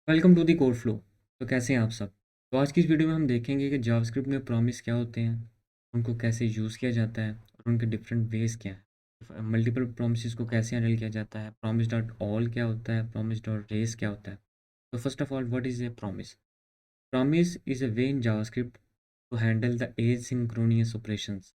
Welcome to the Code Flow. तो कैसे हैं आप सब। तो आज की इस वीडियो में हम देखेंगे कि जावास्क्रिप्ट में प्रॉमिस क्या होते हैं, उनको कैसे यूज़ किया जाता है और उनके डिफरेंट वेज क्या है, मल्टीपल प्रोमिस को कैसे हैंडल किया जाता है, प्रॉमिस डॉट ऑल क्या होता है, प्रॉमिस डॉट रेस क्या होता है। तो first of all, what is a promise? Promise is a way in JavaScript to handle the asynchronous operations.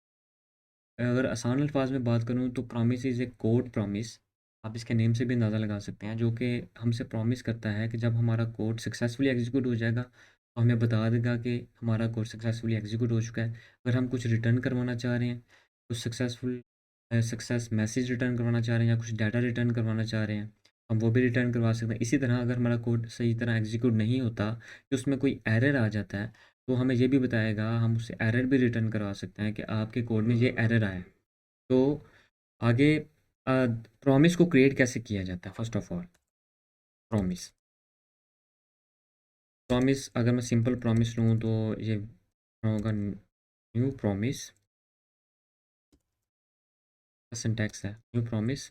अगर आसान अल्फाज में बात करूँ तो promise is a code promise. आप इसके नेम से भी अंदाज़ा लगा सकते हैं, जो कि हमसे प्रॉमिस करता है कि जब हमारा कोड सक्सेसफुली एग्जीक्यूट हो जाएगा तो हमें बता देगा कि हमारा कोड सक्सेसफुली एग्जीक्यूट हो चुका है। अगर हम कुछ रिटर्न करवाना चाह रहे हैं, कुछ सक्सेस मैसेज रिटर्न करवाना चाह रहे हैं या कुछ डाटा रिटर्न करवाना चाह रहे हैं, हम वो भी रिटर्न करवा सकते हैं। इसी तरह अगर हमारा कोड सही तरह एग्जीक्यूट नहीं होता, कि उसमें कोई एरर आ जाता है, तो हमें ये भी बताएगा, हम उससे एरर भी रिटर्न करवा सकते हैं कि आपके कोड में ये एरर आया है। तो आगे प्रॉमिस को क्रिएट कैसे किया जाता है? First of all, promise promise अगर मैं सिंपल प्रॉमिस लूँ तो ये होगा न्यू प्रॉमिस का सिंटैक्स है न्यू प्रॉमिस,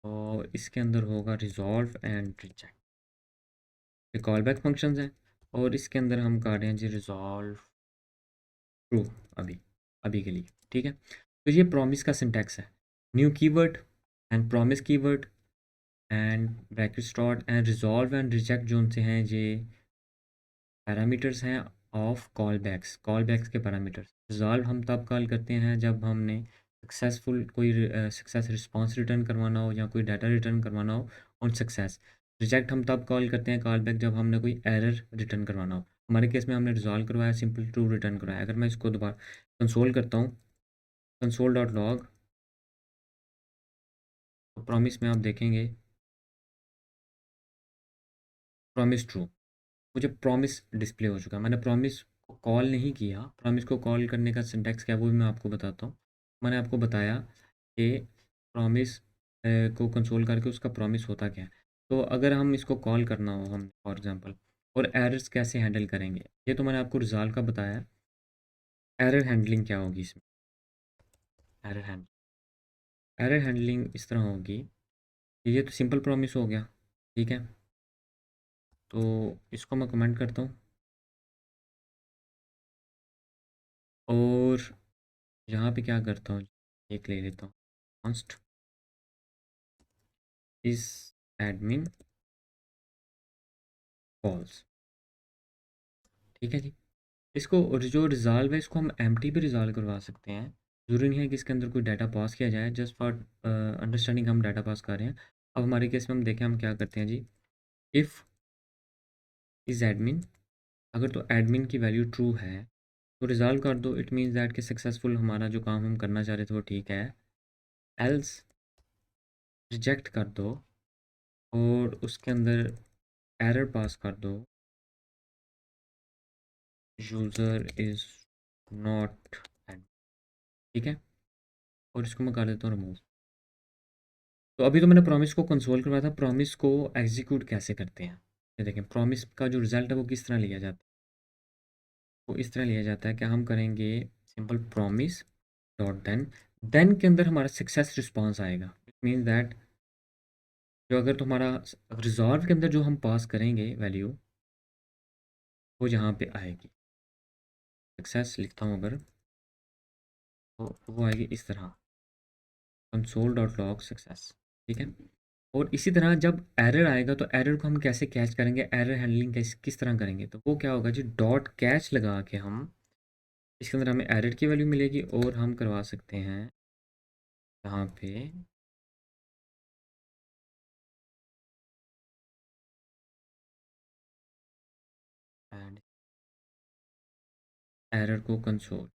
और इसके अंदर होगा रिजॉल्व एंड रिजेक्ट। ये कॉल बैक फंक्शंस हैं और इसके अंदर हम कर रहे हैं जी रिजॉल्व ट्रू। अभी अभी के लिए ठीक है। तो ये प्रॉमिस का सिंटैक्स है। New keyword and promise keyword and bracket start and resolve and reject जो उनसे हैं, ये पैरामीटर्स हैं ऑफ कॉल बैक्स के पैरामीटर्स। रिजॉल्व हम तब कॉल करते हैं जब हमने सक्सेसफुल कोई सक्सेस रिस्पांस रिटर्न करवाना हो या कोई डाटा रिटर्न करवाना हो ऑन सक्सेस। रिजेक्ट हम तब कॉल करते हैं कॉल बैक जब हमने कोई एरर रिटर्न करवाना हो। हमारे केस में हमने रिजॉल्व करवाया, सिंपल ट्रू रिटर्न करवाया। अगर मैं इसको दोबारा कंसोल करता हूँ, कंसोल डॉट लॉग, तो प्रॉमिस में आप देखेंगे प्रॉमिस ट्रू, मुझे प्रॉमिस डिस्प्ले हो चुका है। मैंने प्रॉमिस को कॉल नहीं किया। प्रॉमिस को कॉल करने का सिंटैक्स क्या है वो भी मैं आपको बताता हूँ। मैंने आपको बताया कि प्रॉमिस को कंसोल करके उसका प्रॉमिस होता क्या है। तो अगर हम इसको कॉल करना हो, हम फॉर एग्जांपल, और एरर्स कैसे हैंडल करेंगे, ये तो मैंने आपको रिजॉल्व का बताया। एरर हैंडलिंग क्या होगी इसमें? एरर हैंड एरर हैंडलिंग इस तरह होगी कि ये तो सिंपल प्रॉमिस हो गया, ठीक है। तो इसको मैं कमेंट करता हूँ और यहाँ पे क्या करता हूँ, एक ले लेता हूँ, कॉन्स्ट इस एडमिन कॉल्स, ठीक है जी। इसको और जो रिजॉल्व है इसको हम एम्प्टी भी रिजॉल्व करवा सकते हैं। ज़रूरी नहीं है कि इसके अंदर कोई डाटा पास किया जाए, जस्ट फॉर अंडरस्टैंडिंग हम डाटा पास कर रहे हैं। अब हमारे केस में हम देखें हम क्या करते हैं जी। इफ़ इज़ एडमिन, अगर तो एडमिन की वैल्यू ट्रू है तो रिजॉल्व कर दो, इट मीन्स दैट कि सक्सेसफुल हमारा जो काम हम करना चाह रहे थे वो ठीक है। एल्स रिजेक्ट कर दो और उसके अंदर एरर पास कर दो, यूज़र इज़ नॉट एड, ठीक है। और इसको मैं कर देता हूँ रिमूव। तो अभी तो मैंने प्रॉमिस को कंसोल करवाया था। प्रॉमिस को एग्जीक्यूट कैसे करते हैं, ये देखें। प्रॉमिस का जो रिजल्ट है वो किस तरह लिया जाता है, वो इस तरह लिया जाता है कि हम करेंगे सिंपल प्रॉमिस डॉट देन के अंदर हमारा सक्सेस रिस्पॉन्स आएगा। इट मीन दैट जो अगर तुम्हारा रिजॉल्व के अंदर जो हम पास करेंगे वैल्यू, वो यहाँ पे आएगी। सक्सेस लिखता हूँ अगर, तो वो आएगी इस तरह, कंसोल डॉट लॉग सक्सेस, ठीक है। और इसी तरह जब एरर आएगा तो एरर को हम कैसे कैच करेंगे, एरर हैंडलिंग किस तरह करेंगे, तो वो क्या होगा जी, डॉट कैच लगा के हम इसके अंदर हमें एरर की वैल्यू मिलेगी और हम करवा सकते हैं यहाँ पे एंड एरर को कंसोल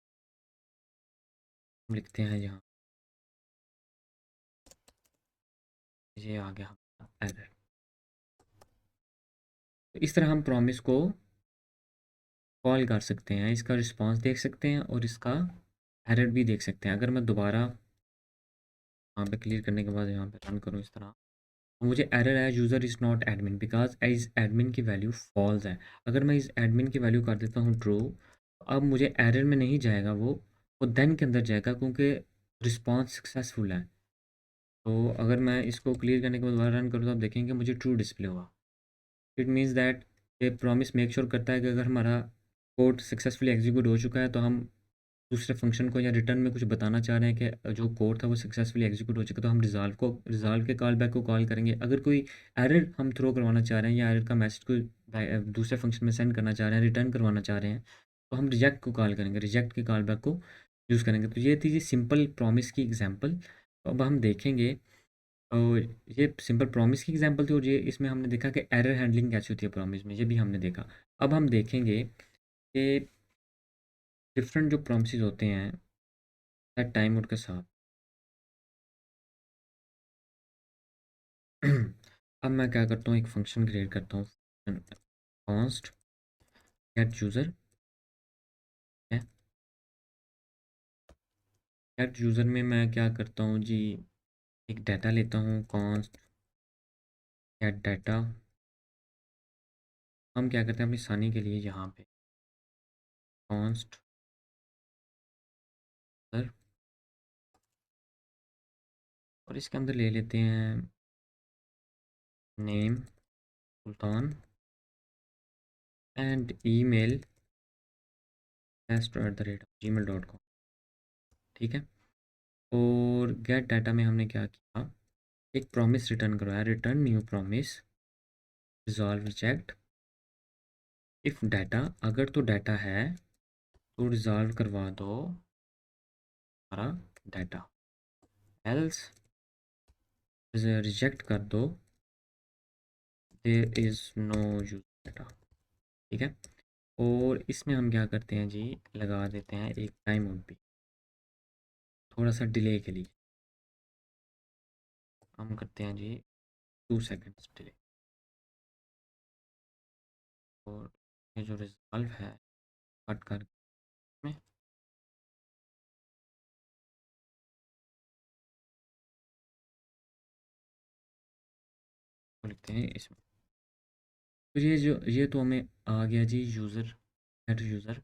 हम लिखते हैं यहाँ, ये आ गया एरर। तो इस तरह हम प्रॉमिस को कॉल कर सकते हैं, इसका रिस्पांस देख सकते हैं और इसका एरर भी देख सकते हैं। अगर मैं दोबारा यहाँ पे क्लियर करने के बाद यहाँ पे रन करूँ इस तरह, तो मुझे एरर आया user is not admin because इस एडमिन की वैल्यू फॉल्स है। अगर मैं इस एडमिन की वैल्यू कर देता हूँ ट्रू, अब मुझे एरर में नहीं जाएगा, वो देन के अंदर जाएगा क्योंकि रिस्पांस सक्सेसफुल है। तो अगर मैं इसको क्लियर करने के बाद दोबारा रन करूँ तो आप देखेंगे मुझे ट्रू डिस्प्ले हुआ। इट मीन्स दैट ये प्रॉमिस मेक श्योर करता है कि अगर हमारा कोड सक्सेसफुली एग्जीक्यूट हो चुका है तो हम दूसरे फंक्शन को या रिटर्न में कुछ बताना चाह रहे हैं कि जो कोड था वो सक्सेसफुली एग्जीक्यूट हो चुका, तो हम रिजॉल्व के कॉल बैक को कॉल करेंगे। अगर कोई एरर हम थ्रो करवाना चाह रहे हैं या एरर का मैसेज को दूसरे फंक्शन में सेंड करना चाह रहे हैं, रिटर्न करवाना चाह रहे हैं, तो हम रिजेक्ट को कॉल करेंगे, रिजेक्ट के कॉल बैक को यूज़ करेंगे। तो ये थी जी सिंपल प्रॉमिस की एग्जांपल। तो अब हम देखेंगे और ये सिंपल प्रॉमिस की एग्जांपल थी और ये इसमें हमने देखा कि एरर हैंडलिंग कैसे होती है प्रॉमिस में, ये भी हमने देखा। अब हम देखेंगे कि डिफरेंट जो प्रॉमिसेस होते हैं एट टाइम मोड के साथ। अब मैं क्या करता हूँ, एक फंक्शन क्रिएट करता हूँ, कॉन्स्ट गेट यूज़र है। गेट यूज़र में मैं क्या करता हूँ जी, एक डाटा लेता हूँ, कॉन्स्ट गेट डाटा। हम क्या करते हैं अपनी आसानी के लिए यहाँ पे कॉन्स्ट सर, और इसके अंदर ले लेते हैं name sultan and email @gmail.com। ठीक है। और गेट डाटा में हमने क्या किया, एक प्रॉमिस रिटर्न करवाया, return new promise resolve reject if data. अगर तो डाटा है तो रिजॉल्व करवा दो हमारा डाटा, एल्स रिजेक्ट कर दो there is no user data. ठीक है। और इसमें हम क्या करते हैं जी, लगा देते हैं एक टाइम आउट भी, थोड़ा सा डिले के लिए हम करते हैं जी 2 सेकेंड्स डिले। और ये जो रिजॉल्व है कट कर में लिखते हैं इसमें। तो ये तो हमें आ गया जी यूज़र एट यूज़र।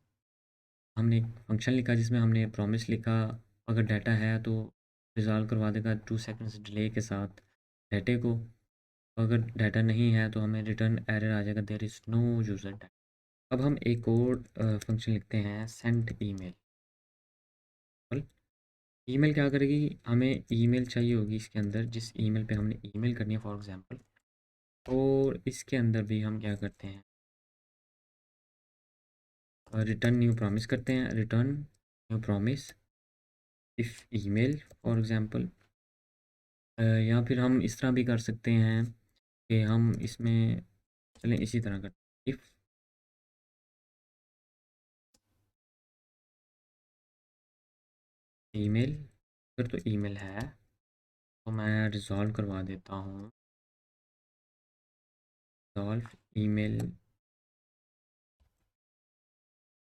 हमने एक फंक्शन लिखा जिसमें हमने प्रॉमिस लिखा, अगर डाटा है तो रिज़ॉल्व करवा देगा 2 सेकंड्स डिले के साथ डाटे को, अगर डाटा नहीं है तो हमें रिटर्न एरर आ जाएगा there is no user data. अब हम एक और फंक्शन लिखते हैं सेंड ईमेल। ईमेल क्या करेगी, हमें ईमेल चाहिए होगी इसके अंदर जिस ईमेल पे हमने ईमेल करनी है फॉर एग्जांपल। और इसके अंदर भी हम क्या करते हैं, रिटर्न न्यू प्रॉमिस करते हैं, return new promise if email for example. या फिर हम इस तरह भी कर सकते हैं कि हम इसमें चलें इसी तरह करते हैं, इफ़ ईमेल। अगर तो ईमेल है तो मैं रिजॉल्व करवा देता हूँ, resolve email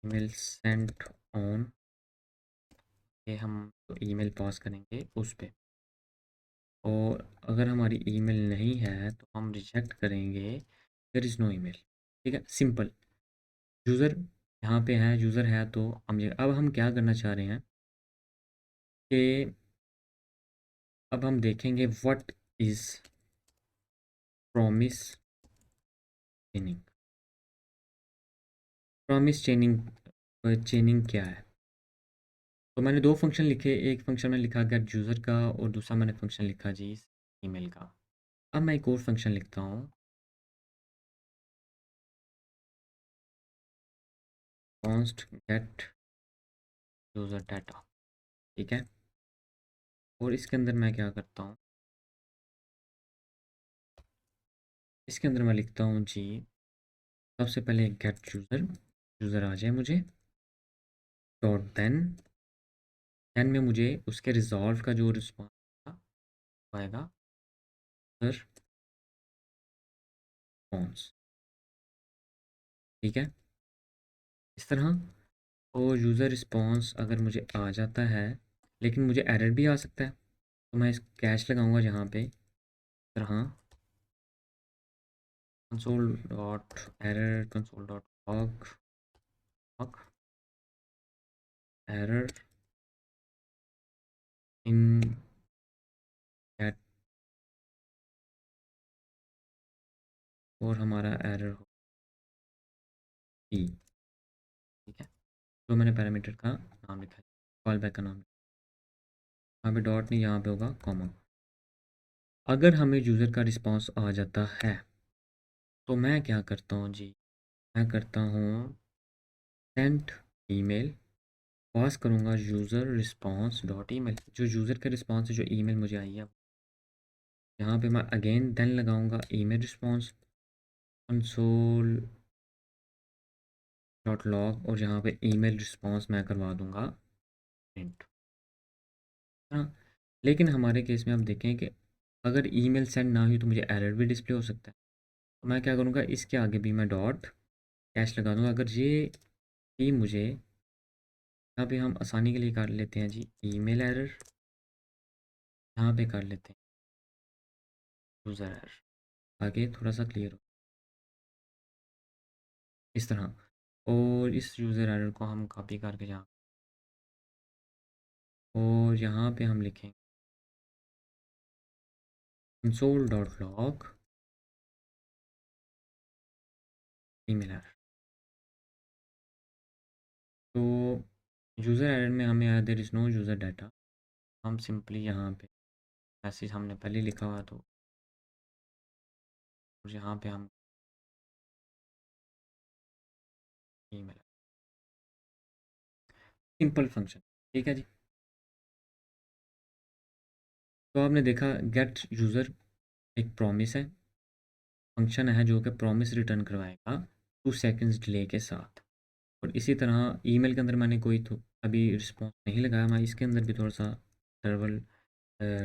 email Saint on, ये हम तो ईमेल पास करेंगे उस पे। और अगर हमारी ईमेल नहीं है तो हम रिजेक्ट करेंगे देयर इज़ नो ईमेल। ठीक है, सिंपल। यूज़र यहाँ पे है, यूज़र है तो हम ये, अब हम क्या करना चाह रहे हैं कि अब हम देखेंगे व्हाट इज़ प्रॉमिस चेनिंग। प्रॉमिस चेनिंग, चेनिंग क्या है। तो मैंने दो फंक्शन लिखे, एक फंक्शन में लिखा गेट यूज़र का और दूसरा मैंने फंक्शन लिखा जी ईमेल का। अब मैं एक और फंक्शन लिखता हूँ, कॉन्स्ट गेट यूज़र डाटा। ठीक है। और इसके अंदर मैं क्या करता हूँ, इसके अंदर मैं लिखता हूँ जी सबसे पहले गेट यूज़र, यूज़र आ जाए मुझे, डॉट देन में मुझे उसके रिजॉल्व का जो रिस्पॉन्स आएगा सर रिस्पॉन्स। ठीक है, इस तरह। और यूज़र रिस्पॉन्स अगर मुझे आ जाता है लेकिन मुझे एरर भी आ सकता है, तो मैं इस कैश लगाऊंगा जहाँ पे तरह console dot error, console dot log error in get और हमारा एरर हो ई, ठीक है। तो मैंने पैरामीटर का नाम लिखा है, कॉल बैक का नाम, यहाँ पे डॉट नहीं, यहाँ पे होगा कॉमा। अगर हमें यूज़र का रिस्पांस आ जाता है तो मैं क्या करता हूँ जी, मैं करता हूँ सेंड ईमेल, पास करूँगा यूज़र रिस्पांस डॉट ईमेल, जो यूज़र का रिस्पांस है, जो ईमेल मुझे आई है, यहाँ पे मैं अगेन देन लगाऊंगा email response console dot log, और यहाँ पे ईमेल रिस्पांस मैं करवा दूंगा प्रिंट। हाँ, लेकिन हमारे केस में आप देखें कि अगर ईमेल सेंड ना हुई तो मुझे एरर भी डिस्प्ले हो सकता है। तो मैं क्या करूँगा, इसके आगे भी मैं डॉट कैश लगा दूंगा। अगर ये ही मुझे, यहाँ पे हम आसानी के लिए कर लेते हैं जी ईमेल एरर, यहाँ पे कर लेते हैं यूज़र एरर, आगे थोड़ा सा क्लियर हो इस तरह। और इस यूज़र एरर को हम कॉपी करके यहाँ, और यहाँ पे हम लिखेंगे console dot log email error. तो यूज़र एरर में हमें आया there is no user data, हम सिंपली यहाँ पे मैसेज हमने पहले लिखा हुआ, तो यहाँ पे हम ईमेल, सिंपल फंक्शन, ठीक है जी। तो आपने देखा गेट यूज़र एक प्रॉमिस है, फंक्शन है जो कि प्रॉमिस रिटर्न करवाएगा 2 सेकंड्स डिले के साथ। और इसी तरह ईमेल के अंदर मैंने कोई तो अभी रिस्पॉन्स नहीं लगाया, मैं इसके अंदर भी थोड़ा सा सर्वल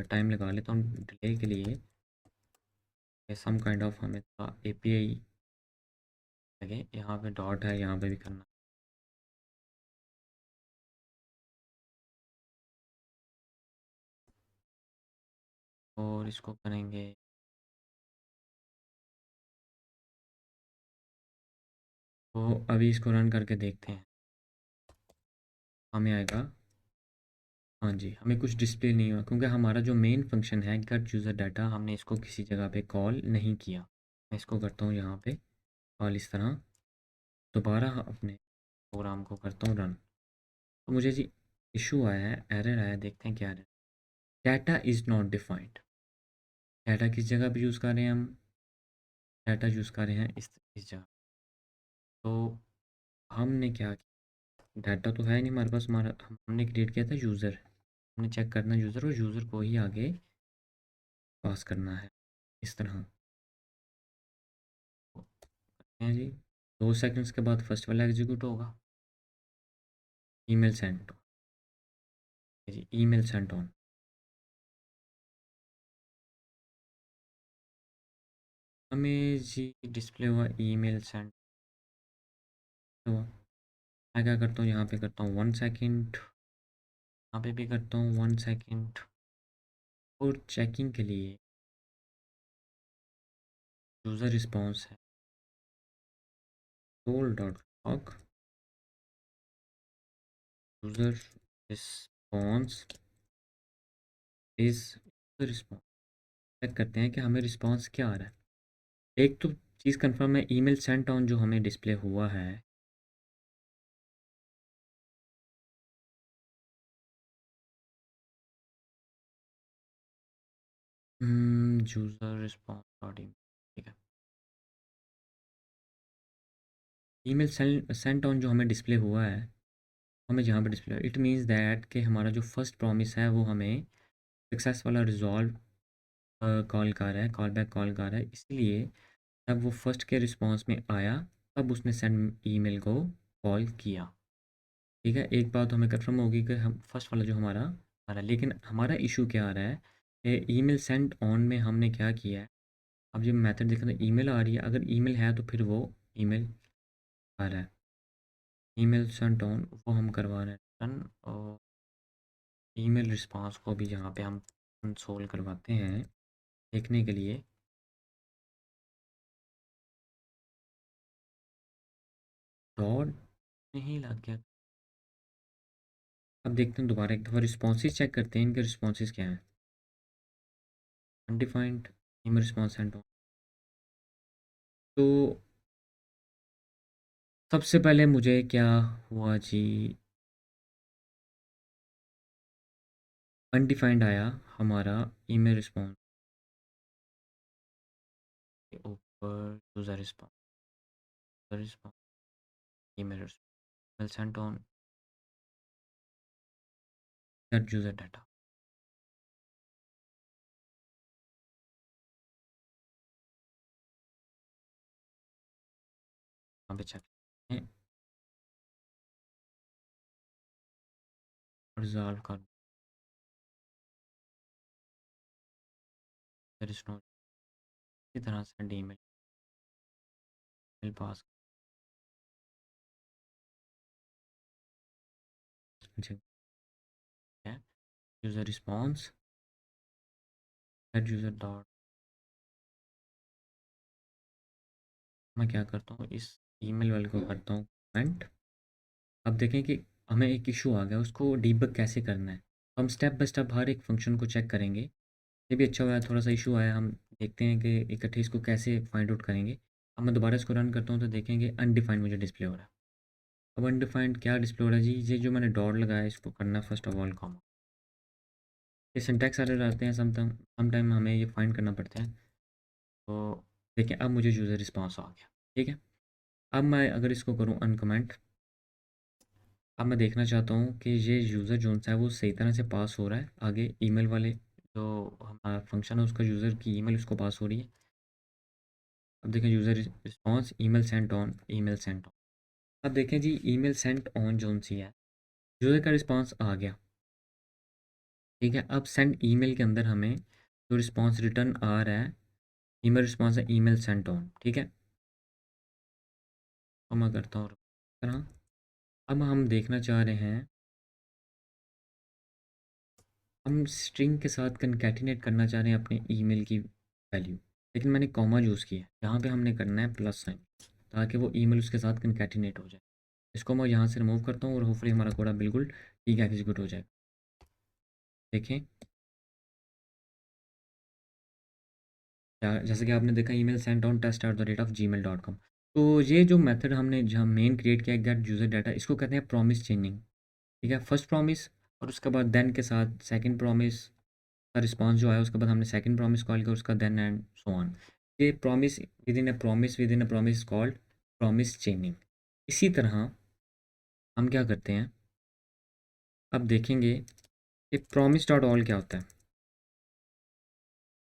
टाइम लगा लेता हूँ डिले के लिए, सम काइंड ऑफ हमें एपीआई लगे। यहाँ पे डॉट है, यहाँ पे भी करना, और इसको करेंगे। तो अभी इसको रन करके देखते हैं, हमें आएगा हाँ जी, हमें कुछ डिस्प्ले नहीं हुआ, क्योंकि हमारा जो मेन फंक्शन है गेट यूज़र डाटा, हमने इसको किसी जगह पे कॉल नहीं किया। मैं इसको करता हूँ यहाँ पे कॉल, इस तरह दोबारा अपने प्रोग्राम को करता हूँ रन। तो मुझे जी इशू आया है, एरर आया, देखते हैं क्या है। Data is not defined, data किस जगह पे यूज़ कर रहे हैं हम, डाटा यूज़ कर रहे हैं इस जगह। तो हमने क्या किया, डाटा तो है नहीं हमारे पास, हमारा हमने क्रिएट किया था यूज़र, हमने चेक करना यूज़र, और यूज़र को ही आगे पास करना है इस तरह। हैं जी, 2 सेकंड्स के बाद फर्स्ट वाला एग्जीक्यूट होगा, ईमेल सेंड, जी ईमेल सेंड ऑन। हमें जी डिस्प्ले हुआ ईमेल सेंड हुआ। मैं क्या करता हूँ, यहाँ पे करता हूँ 1 सेकंड, यहाँ पे भी करता हूँ 1 सेकंड, और चेकिंग के लिए यूज़र रिस्पॉन्स है टोल dot log user response is response. Check करते हैं कि हमें रिस्पॉन्स क्या आ रहा है। एक तो चीज़ कंफर्म है, ईमेल सेंट ऑन जो हमें डिस्प्ले हुआ है, यूज़र रिस्पॉन्स डॉट ईमेल, ठीक है। ईमेल सेंट ऑन जो हमें डिस्प्ले हुआ है, हमें जहाँ पे डिस्प्ले, इट मीन्स दैट कि हमारा जो फर्स्ट प्रॉमिस है वो हमें सक्सेस वाला रिजॉल्व कॉल कर रहा है, कॉल बैक कॉल कर रहा है। इसलिए जब वो फर्स्ट के रिस्पॉन्स में आया तब उसने सेंड ईमेल को कॉल किया, ठीक है। एक बात हमें कंफर्म होगी कि हम फर्स्ट वाला जो हमारा आ रहा है, लेकिन हमारा इशू क्या आ रहा है कि ईमेल सेंड ऑन में हमने क्या किया है। अब जब मेथड देखना, ईमेल आ रही है, अगर ईमेल है तो फिर वो ईमेल आ रहा है, ईमेल सेंड ऑन वो हम करवा रहे हैं डन। और ईमेल रिस्पांस को भी यहाँ पे हम कंसोल करवाते हैं देखने के लिए। डॉट नहीं लग गया। अब देखते हैं दोबारा एक दफ़ा रिस्पॉन्सेज चेक करते हैं, इनके रिस्पॉन्सेज क्या हैं। Undefined email response send on, तो सबसे पहले मुझे क्या हुआ जी, अनडिफाइंड आया हमारा ईमेल रिस्पॉन्स के ऊपर, user response email Saint on that user data. यहाँ पे चेक रिजॉल्व कर, देयर इज नो, इसी तरह से ईमेल पास है user response that user dot. मैं क्या करता हूँ, इस ईमेल वाले को करता हूँ कमेंट। अब देखें कि हमें एक इशू आ गया, उसको डीबग कैसे करना है। हम स्टेप बाय स्टेप हर एक फंक्शन को चेक करेंगे। ये भी अच्छा हुआ है, थोड़ा सा इशू आया, हम देखते हैं कि इकट्ठे इसको कैसे फाइंड आउट करेंगे। अब मैं दोबारा इसको रन करता हूँ तो देखेंगे अनडिफाइंड मुझे डिस्प्ले हो रहा है। अब अनडिफाइंड क्या डिस्प्ले हो रहा है जी, ये जो मैंने डॉट लगाया है इसको करना है फर्स्ट ऑफ ऑल कॉमा। ये सिंटैक्स एरर आते हैं सम टाइम हमें ये फाइंड करना पड़ता है। तो देखिए अब मुझे यूज़र रिस्पॉन्स आ गया, ठीक है। अब मैं अगर इसको करूँ अनकमेंट, अब मैं देखना चाहता हूँ कि ये यूज़र जो सा है वो सही तरह से पास हो रहा है आगे, ईमेल वाले जो हमारा फंक्शन है उसका यूज़र की ईमेल उसको पास हो रही है। अब देखें user response email Saint on, email Saint on. अब देखें जी ईमेल सेंट ऑन जो सी है, यूज़र का रिस्पॉन्स आ गया, ठीक है। अब सेंड ईमेल के अंदर हमें जो रिस्पॉन्स रिटर्न आ रहा है, ईमेल रिस्पॉन्स है ईमेल सेंट ऑन, ठीक है। तो मैं करता हूँ तरह। अब हम देखना चाह रहे हैं, हम स्ट्रिंग के साथ कनकैटिनेट करना चाह रहे हैं अपने ईमेल की वैल्यू, लेकिन मैंने कॉमा यूज़ किया है। यहाँ पे हमने करना है प्लस साइन, ताकि वो ईमेल उसके साथ कनकैटिनेट हो जाए। इसको मैं यहाँ से रिमूव करता हूँ और होपफुली हमारा कोड बिल्कुल ठीक है एग्जीक्यूट हो जाएगा। देखें जैसे कि आपने देखा ईमेल सेंट ऑन test@gmail.com। तो ये जो मेथड हमने जहाँ मेन क्रिएट किया गेट यूज़र डाटा, इसको कहते हैं प्रॉमिस चेनिंग, ठीक है। फर्स्ट प्रॉमिस और उसके बाद देन के साथ सेकंड प्रॉमिस का रिस्पांस जो आया, उसके बाद हमने सेकंड प्रॉमिस कॉल किया, उसका देन एंड सो ऑन। ये promise with in a promise called promise चेनिंग। इसी तरह हम क्या करते हैं, अब देखेंगे कि प्रॉमिस डॉट ऑल क्या होता है,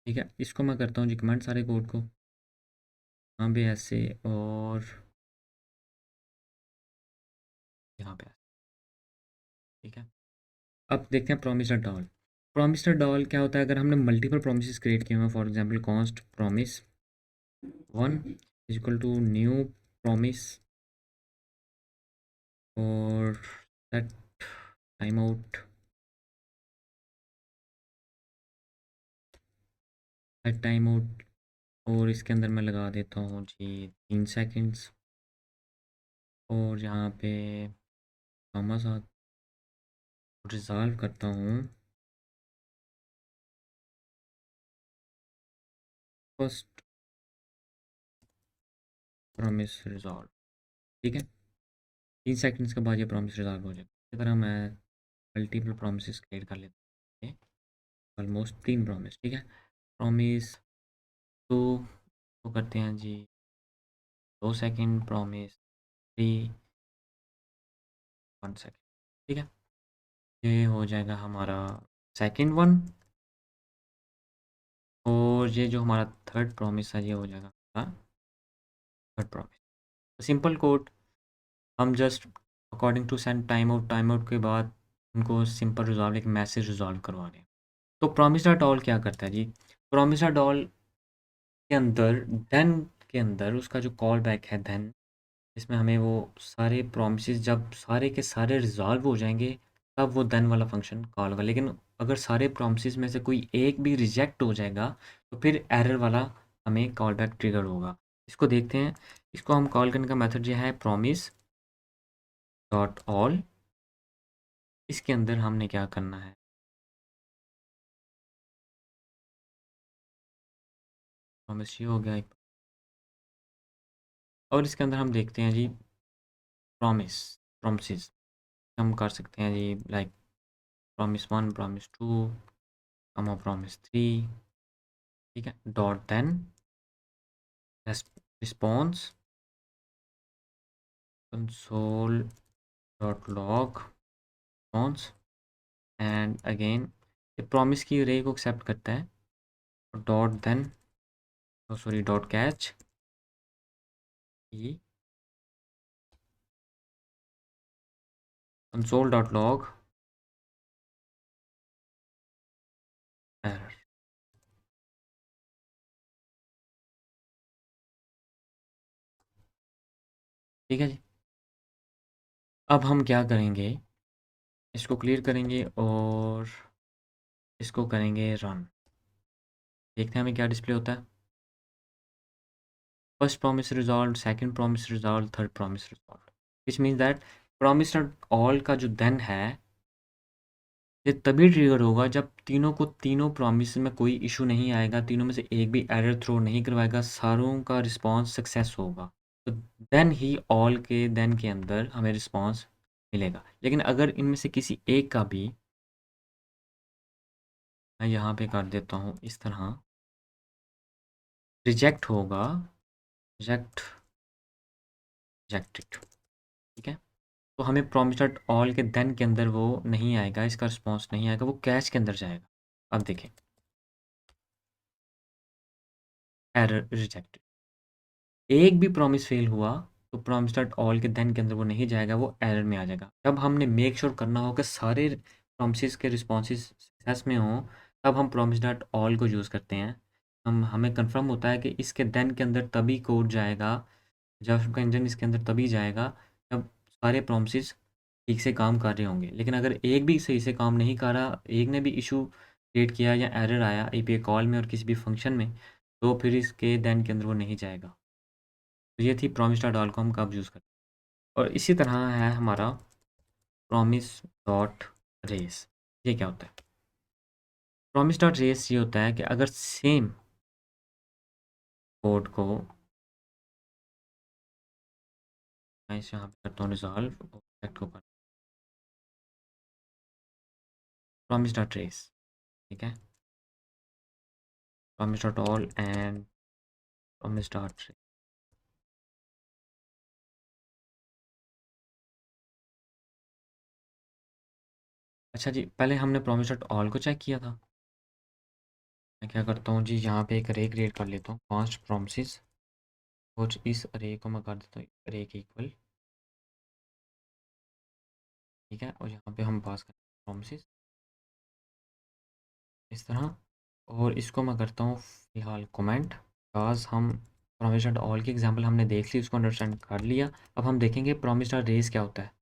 ठीक है। इसको मैं करता हूँ जी कमेंट सारे कोड को, यहाँ पे ऐसे और यहाँ पे, ठीक है। अब देखते हैं promise dot all. Promise dot all क्या होता है, अगर हमने मल्टीपल प्रॉमिस क्रिएट किए हुए, for example const promise 1 is equal to new promise और set time out, set time out, और इसके अंदर मैं लगा देता हूँ जी 3 सेकेंड्स, और यहाँ पे कॉमा साथ रिजॉल्व करता हूँ फर्स्ट प्रॉमिस रिजॉल्व, ठीक है। 3 सेकेंड्स के बाद ये प्रॉमिस रिजॉल्व हो जाएगा। इसी तरह मैं मल्टीपल प्रॉमिस क्रिएट कर लेता हूँ, ऑलमोस्ट 3 प्रॉमिस, ठीक है। प्रॉमिस टू तो करते हैं जी 2 सेकेंड, प्रॉमिस 3 1 सेकेंड, ठीक है। ये हो जाएगा हमारा सेकेंड वन, और ये जो हमारा थर्ड प्रॉमिस है ये हो जाएगा हमारा थर्ड प्रॉमिस। सिंपल कोड, हम just according to send time out के बाद उनको सिंपल रिजॉल्व एक मैसेज रिजॉल्व करवा रहे हैं। तो प्रॉमिस डॉट ऑल क्या करता है जी, प्रॉमिस डॉट ऑल के अंदर देन के अंदर उसका जो कॉल बैक है देन, इसमें हमें वो सारे प्रॉमिसेस जब सारे के सारे रिजॉल्व हो जाएंगे तब वो देन वाला फंक्शन कॉल होगा। लेकिन अगर सारे प्रॉमिसेस में से कोई एक भी रिजेक्ट हो जाएगा तो फिर एरर वाला हमें कॉल बैक ट्रिगर होगा। इसको देखते हैं, इसको हम कॉल करने का मेथड जो है प्रॉमिस डॉट ऑल, इसके अंदर हमने क्या करना है, प्रॉमिस ये हो गया, और इसके अंदर हम देखते हैं जी प्रॉमिसेस हम कर सकते हैं जी, like promise 1, promise 2, comma promise 3, ठीक है, dot then response console dot log response and again ये प्रॉमिस की रे को एक्सेप्ट करता है, dot then sorry dot catch e console dot log error. ठीक है जी, अब हम क्या करेंगे, इसको क्लियर करेंगे और इसको करेंगे रन। देखते हैं हमें क्या डिस्प्ले होता है। First promise resolve, second promise resolve, third promise resolve, which means that promise not all का जो देन है ये तभी ट्रिगर होगा जब तीनों को तीनों प्रॉमिस में कोई इशू नहीं आएगा, तीनों में से एक भी एरर थ्रो नहीं करवाएगा, सारों का रिस्पांस सक्सेस होगा, तो देन ही ऑल के देन के अंदर हमें रिस्पांस मिलेगा। लेकिन अगर इनमें से किसी एक का भी, मैं यहाँ पे कर देता हूँ इस तरह, रिजेक्ट होगा, रिजेक्ट रिजेक्टेड, ठीक है, तो हमें प्रॉमिस डॉट ऑल के देन के अंदर वो नहीं आएगा, इसका रिस्पांस नहीं आएगा, वो कैश के अंदर जाएगा। अब देखें, एरर रिजेक्टेड, एक भी प्रॉमिस फेल हुआ तो प्रॉमिस डॉट ऑल के देन के अंदर वो नहीं जाएगा, वो एरर में आ जाएगा। जब हमने मेक श्योर करना हो कि सारे प्रॉमिसेस के रिस्पॉन्सेस सक्सेस में हों, तब हम प्रॉमिस डॉट ऑल को यूज़ करते हैं। हम हमें कंफर्म होता है कि इसके देन के अंदर तभी कोड जाएगा, जावास्क्रिप्ट का इंजन इसके अंदर तभी जाएगा जब सारे प्रॉमिसेस ठीक से काम कर रहे होंगे। लेकिन अगर एक भी सही से काम नहीं कर रहा, एक ने भी इशू क्रिएट किया या एरर आया एपीआई कॉल में और किसी भी फंक्शन में, तो फिर इसके देन के अंदर वो नहीं जाएगा। तो ये थी प्रॉमिस डॉट ऑल को हम कब यूज़ करते हैं। और इसी तरह है हमारा प्रॉमिस डॉट रेस। ये क्या होता है? प्रॉमिस डॉट रेस ये होता है कि अगर सेम कोड को मैं इसे यहाँ पे करता हूँ रिजॉल्व, को कर प्रॉमिस डॉट रेस, ठीक है, promise dot all and promise dot race. अच्छा जी, पहले हमने प्रॉमिस डॉट ऑल को चेक किया था। मैं क्या करता हूँ जी, यहाँ पे एक अरे क्रिएट कर लेता हूँ, पांच प्रॉमिसेस, और इस अरे को मैं कर देता हूँ अरे के इक्वल, ठीक है, और यहाँ पे हम पास करते हैं प्रॉमिसेस इस तरह, और इसको मैं करता हूँ फ़िलहाल कमेंट, बिकॉज़ हम प्रॉमिस डॉट ऑल की एग्जांपल हमने देख ली, उसको अंडरस्टैंड कर लिया। अब हम देखेंगे प्रॉमिस डॉट रेस क्या होता है।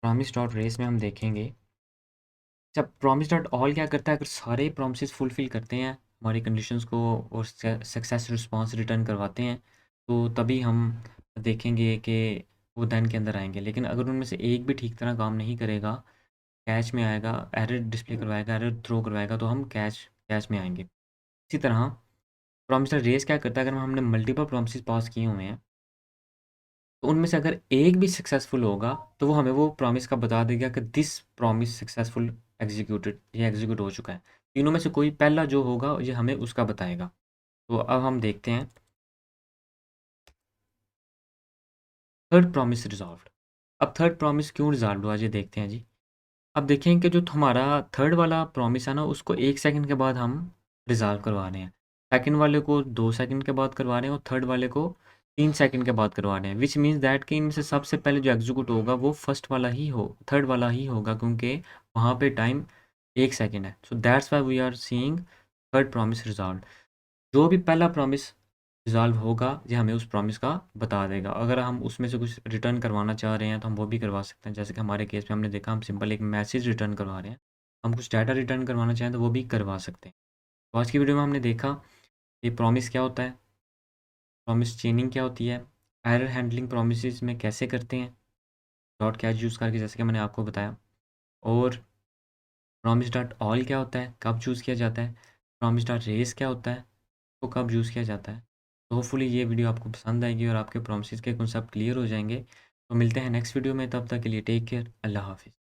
प्रॉमिस डॉट रेस में हम देखेंगे, जब प्रॉमिस डॉट ऑल क्या करता है, अगर सारे प्रॉमिसेस फुलफ़िल करते हैं हमारी कंडीशंस को और सक्सेस रिस्पांस रिटर्न करवाते हैं, तो तभी हम देखेंगे कि वो देन के अंदर आएँगे। लेकिन अगर उनमें से एक भी ठीक तरह काम नहीं करेगा, कैच में आएगा, एरर डिस्प्ले करवाएगा, एरर थ्रो करवाएगा, तो हम कैच कैच में आएँगे। इसी तरह प्रॉमिस रेस क्या करता है, अगर हमने मल्टीपल प्रॉमिसेस पास किए हुए हैं, तो उनमें से अगर एक भी सक्सेसफुल होगा, तो वो हमें वो प्रॉमिस का बता देगा कि दिस प्रॉमिस सक्सेसफुल एग्जीक्यूटेड, ये एग्जीक्यूट हो चुका है। तीनों में से कोई पहला जो होगा ये हमें उसका बताएगा। तो अब हम देखते हैं थर्ड प्रॉमिस रिजॉल्व। अब थर्ड प्रॉमिस क्यों रिजॉल्व हुआ, ये देखते हैं जी। अब देखें कि जो हमारा थर्ड वाला प्रॉमिस है ना, उसको 1 सेकंड के बाद हम रिज़ॉल्व करवा रहे हैं, सेकंड वाले को 2 सेकंड के बाद करवा रहे हैं, और थर्ड वाले को 3 सेकंड के बाद करवा रहे हैं, विच मीन्स दैट कि इनमें से सबसे पहले जो एग्जीक्यूट होगा वो फर्स्ट वाला ही हो, थर्ड वाला ही होगा, क्योंकि वहाँ पे टाइम 1 सेकंड है। So that's why we are seeing third promise resolve. जो भी पहला प्रॉमिस रिज़ॉल्व होगा ये हमें उस प्रॉमिस का बता देगा। अगर हम उसमें से कुछ रिटर्न करवाना चाह रहे हैं तो हम वो भी करवा सकते हैं, जैसे कि हमारे केस में हमने देखा, हम सिंपल एक मैसेज रिटर्न करवा रहे हैं, हम कुछ डाटा रिटर्न करवाना चाहें तो वो भी करवा सकते हैं। तो आज की वीडियो में हमने देखा ये प्रॉमिस क्या होता है, प्रॉमिस चेनिंग क्या होती है, एरर हैंडलिंग प्रॉमिसेस में कैसे करते हैं डॉट कैच यूज़ करके, जैसे कि मैंने आपको बताया, और प्रॉमिस डॉट ऑल क्या होता है, कब चूज़ किया जाता है, प्रॉमिस डॉट रेस क्या होता है, वो कब यूज़ किया जाता है, तो होपफुली ये वीडियो आपको पसंद आएगी और आपके प्रॉमिसेस के कॉन्सेप्ट क्लियर हो जाएंगे। तो मिलते हैं नेक्स्ट वीडियो में, तब तक के लिए टेक केयर, अल्लाह हाफिज़।